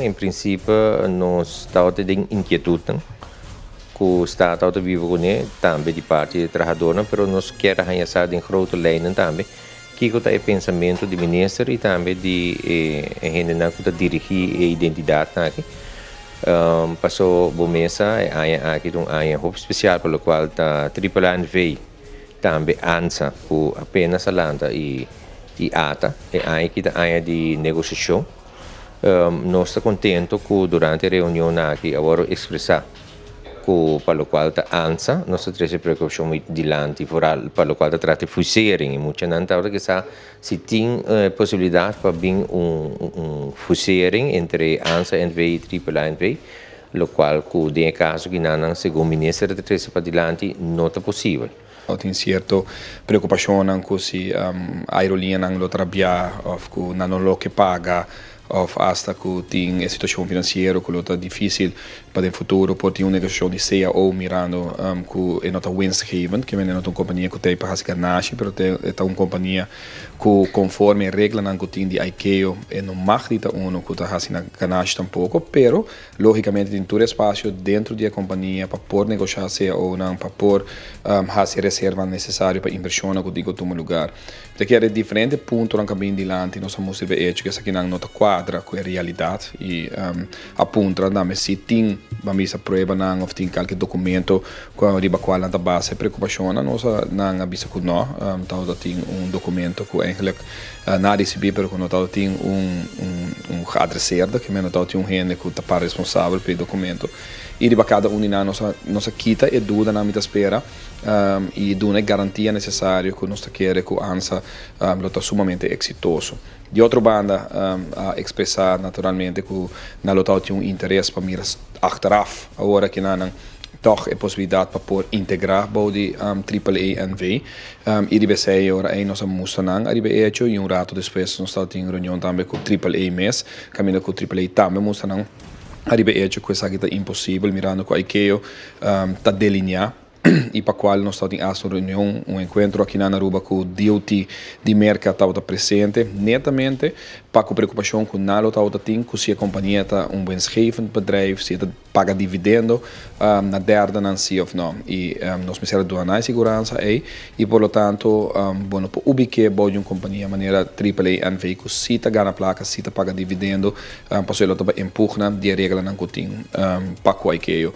em princípio, nós estamos tendo inquietude, que o Estado está vivo com ele, também de parte do trabalhador, mas nós queremos arranjar em grote lijnen também, que é o pensamento do ministro e também de gente que dirigir a identidade aqui. Passou a mesa, aqui um roupa especial pelo qual está AAA também ANSA, que apenas alanta e ATA, aqui está de negociação. Nós estamos contentes que durante a reunião aqui agora expressar que para o qual está ANSA, nós temos preocupação muito dilante, para o qual trata de fusering, e muitas não que se tem possibilidade para vir fusering entre ANSA, NVI e AAA, o qual, em caso que não, segundo o ministro, trata para dilante, não é possível. Tem certa preocupação com se a aerolínea não trabalha ou que não que paga ou hasta que tem a situação financeira que é difícil para o futuro, por ter uma negociação de ceia ou mirando que é nota winstgevend, que é uma companhia que tem para fazer nasce, mas é uma companhia que conforme a regra não tem de ICAO e não magdita uno que está fazendo nasce tampouco, pero logicamente tem todo espaço dentro da companhia para poder negociar ceia ou não, para poder fazer reserva necessária para inversão que digo toma lugar. Porque é diferente ponto na cabine de lante, nós vamos ver que essa aqui não nota quadra com a realidade e aponta na se tem vamos a prova não ou tem qualquer documento com a riba qual na base preocupação nós não avisa que não tal tem documento que eigenlijk na receber pero quando tal tem adresseerde que menos tal tem gente que está responsável pelo documento e riba cada unidade nossa quita e dúvida na minha espera e dá uma garantia necessária que nós queremos que a ANSA está sumamente exitoso. De outra banda, a expressar naturalmente que na local tem interesse para mirar achteraf, agora que não toch a possibilidade para poder integrar body AAA NV e de BC agora aí nós vamos não a de hecho e rato depois nós estamos em reunião também com AAA mês caminho com AAA também vamos não a de hecho que essa aqui é impossível mirando com a ICAO está delinear e para qual nós estamos em reunião, encontro aqui na Aruba com o DOT de mercado está presente, netamente para a preocupação com nada está tem que se a companhia está winstgevend bedrijf, se paga dividendo na derde não se ou não e nós precisamos de uma segurança aí e por lo tanto bueno para ubicar boa uma companhia maneira AAA NV que se está ganha placa, se está paga dividendo, para ser ela empurra de regra não que tem para o ICAO